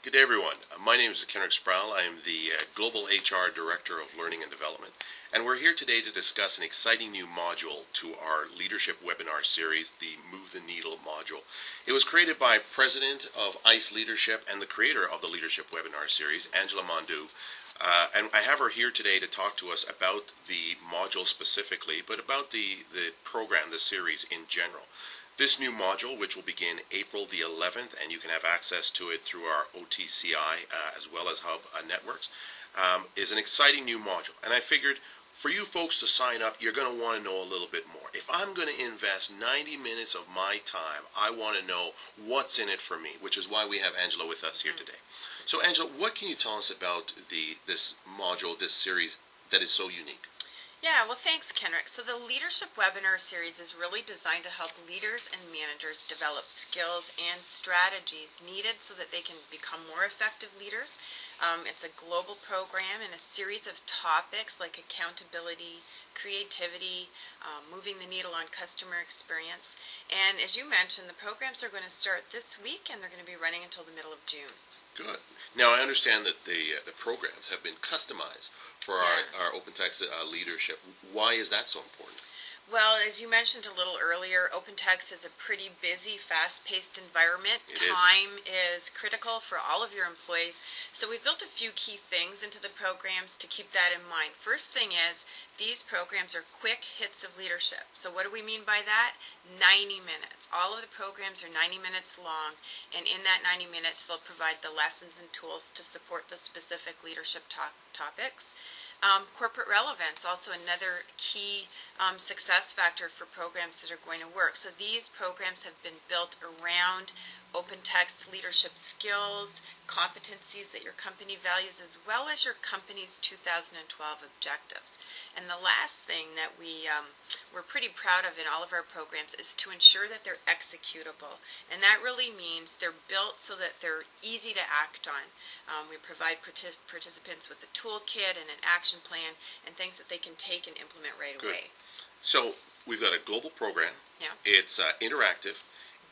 Good day, everyone. My name is Kenrick Sproul. I am the Global HR Director of Learning and Development, and we're here today to discuss an exciting new module to our leadership webinar series, the Move the Needle module. It was created by President of ICE Leadership and the creator of the Leadership Webinar series, Angela Mondu. And I have her here today to talk to us about the module specifically, but about the program, the series in general. This new module, which will begin April the 11th, and you can have access to it through our OTCI as well as Hub networks, is an exciting new module. And I figured for you folks to sign up, you're going to want to know a little bit more. If I'm going to invest 90 minutes of my time, I want to know what's in it for me, which is why we have Angela with us here today. So Angela, what can you tell us about this module, this series that is so unique? Yeah, well, thanks, Kenrick. So the Leadership Webinar Series is really designed to help leaders and managers develop skills and strategies needed so that they can become more effective leaders. It's a global program and a series of topics like accountability, creativity, moving the needle on customer experience. And as you mentioned, the programs are going to start this week and they're going to be running until the middle of June. Good. Now, I understand that the programs have been customized for our OpenText leadership. Why is that so important? Well, as you mentioned a little earlier, OpenText is a pretty busy, fast-paced environment. Time is critical for all of your employees. So we've built a few key things into the programs to keep that in mind. First thing is, these programs are quick hits of leadership. So what do we mean by that? 90 minutes. All of the programs are 90 minutes long, and in that 90 minutes, they'll provide the lessons and tools to support the specific leadership topics. Corporate relevance, also another key success factor for programs that are going to work. So these programs have been built around OpenText leadership skills, competencies that your company values, as well as your company's 2012 objectives. And the last thing that we're pretty proud of in all of our programs is to ensure that they're executable. And that really means they're built so that they're easy to act on. We provide participants with a toolkit and an action plan and things that they can take and implement right away. So we've got a global program. Yeah. It's interactive.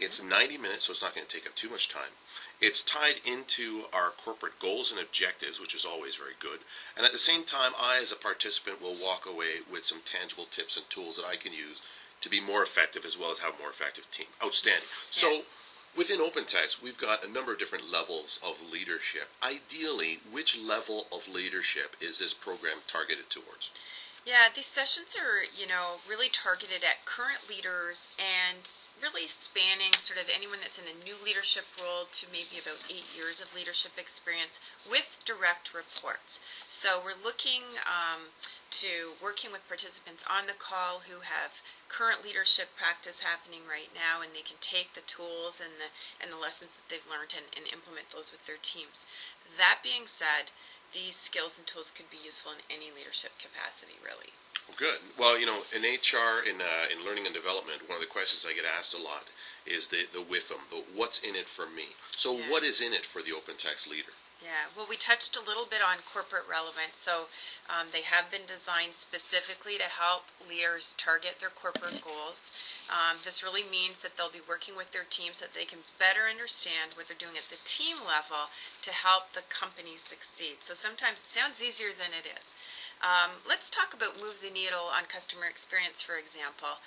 It's 90 minutes, so it's not going to take up too much time. It's tied into our corporate goals and objectives, which is always very good. And at the same time, I, as a participant, will walk away with some tangible tips and tools that I can use to be more effective as well as have a more effective team. Outstanding. Yeah. So within OpenText, we've got a number of different levels of leadership. Ideally, which level of leadership is this program targeted towards? Yeah, these sessions are, really targeted at current leaders and really spanning sort of anyone that's in a new leadership role to maybe about 8 years of leadership experience with direct reports. So we're looking to working with participants on the call who have current leadership practice happening right now, and they can take the tools and the lessons that they've learned and implement those with their teams. That being said, these skills and tools could be useful in any leadership capacity, really. Good. Well, in HR, in learning and development, one of the questions I get asked a lot is the WIFM, the what's in it for me. So what is in it for the OpenText leader? Yeah, well, we touched a little bit on corporate relevance. So they have been designed specifically to help leaders target their corporate goals. This really means that they'll be working with their teams so that they can better understand what they're doing at the team level to help the company succeed. So sometimes it sounds easier than it is. Let's talk about Move the Needle on customer experience, for example.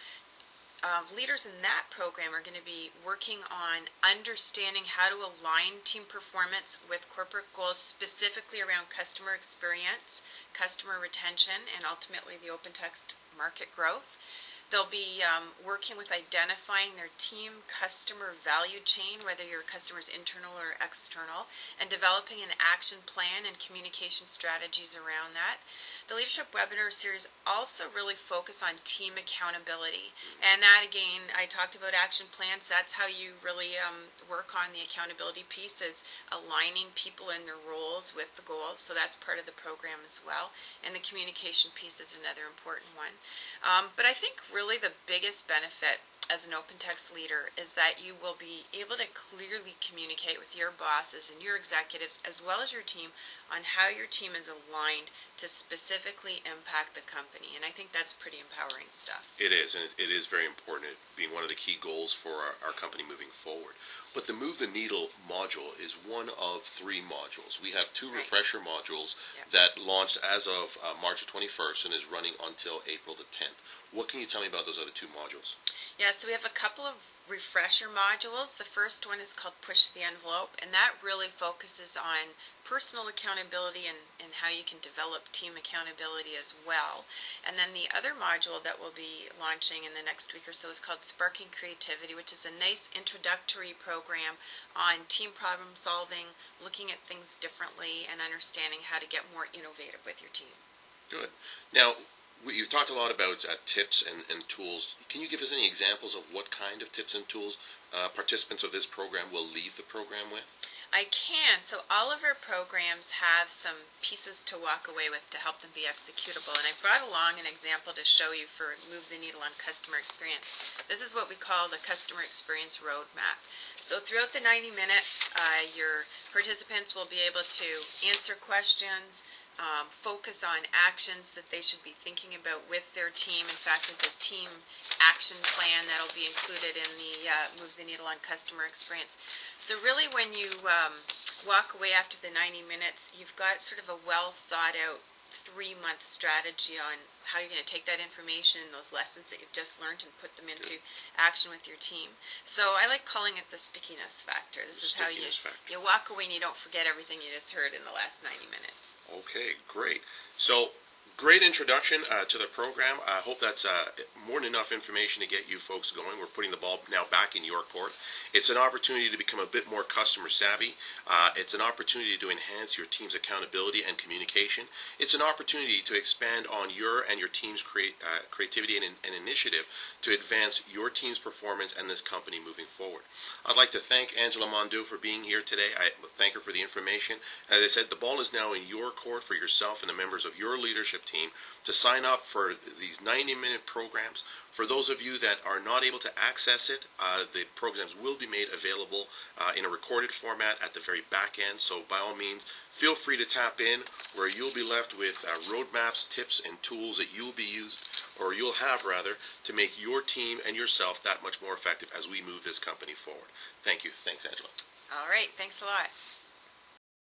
Leaders in that program are going to be working on understanding how to align team performance with corporate goals, specifically around customer experience, customer retention, and ultimately the OpenText market growth. They'll be working with identifying their team customer value chain, whether your customer's internal or external, and developing an action plan and communication strategies around that. The Leadership Webinar Series also really focus on team accountability. And that, again, I talked about action plans. That's how you really work on the accountability piece, is aligning people in their roles with the goals. So that's part of the program as well. And the communication piece is another important one. But I think really the biggest benefit as an OpenText leader is that you will be able to clearly communicate with your bosses and your executives as well as your team on how your team is aligned to specifically impact the company. And I think that's pretty empowering stuff. It is, and it is very important, it being one of the key goals for our company moving forward. But the Move the Needle module is one of 3 modules. We have 2 Right. refresher modules Yep. that launched as of March the 21st and is running until April the 10th. What can you tell me about those other 2 modules? Yeah, so we have a couple of refresher modules. The first one is called Push the Envelope, and that really focuses on personal accountability and how you can develop team accountability as well. And then the other module that we'll be launching in the next week or so is called Sparking Creativity, which is a nice introductory program on team problem solving, looking at things differently, and understanding how to get more innovative with your team. Good. Now, you've talked a lot about tips and tools. Can you give us any examples of what kind of tips and tools participants of this program will leave the program with? I can. So all of our programs have some pieces to walk away with to help them be executable. And I brought along an example to show you for Move the Needle on customer experience. This is what we call the customer experience roadmap. So throughout the 90 minutes, your participants will be able to answer questions, focus on actions that they should be thinking about with their team. In fact, there's a team action plan that'll be included in the Move the Needle on customer experience. So really when you walk away after the 90 minutes, you've got sort of a well thought out 3-month strategy on how you're going to take that information, those lessons that you've just learned, and put them into action with your team. So I like calling it the stickiness factor. This is how you walk away and you don't forget everything you just heard in the last 90 minutes. Okay, great. So, great introduction to the program. I hope that's more than enough information to get you folks going. We're putting the ball now back in your court. It's an opportunity to become a bit more customer savvy. It's an opportunity to enhance your team's accountability and communication. It's an opportunity to expand on your and your team's creativity and initiative to advance your team's performance and this company moving forward. I'd like to thank Angela Mondeau for being here today. I thank her for the information. As I said, the ball is now in your court for yourself and the members of your leadership team to sign up for these 90-minute programs. For those of you that are not able to access it, the programs will be made available in a recorded format at the very back end. So by all means, feel free to tap in where you'll be left with roadmaps, tips, and tools that you'll have to make your team and yourself that much more effective as we move this company forward. Thank you. Thanks, Angela. All right. Thanks a lot.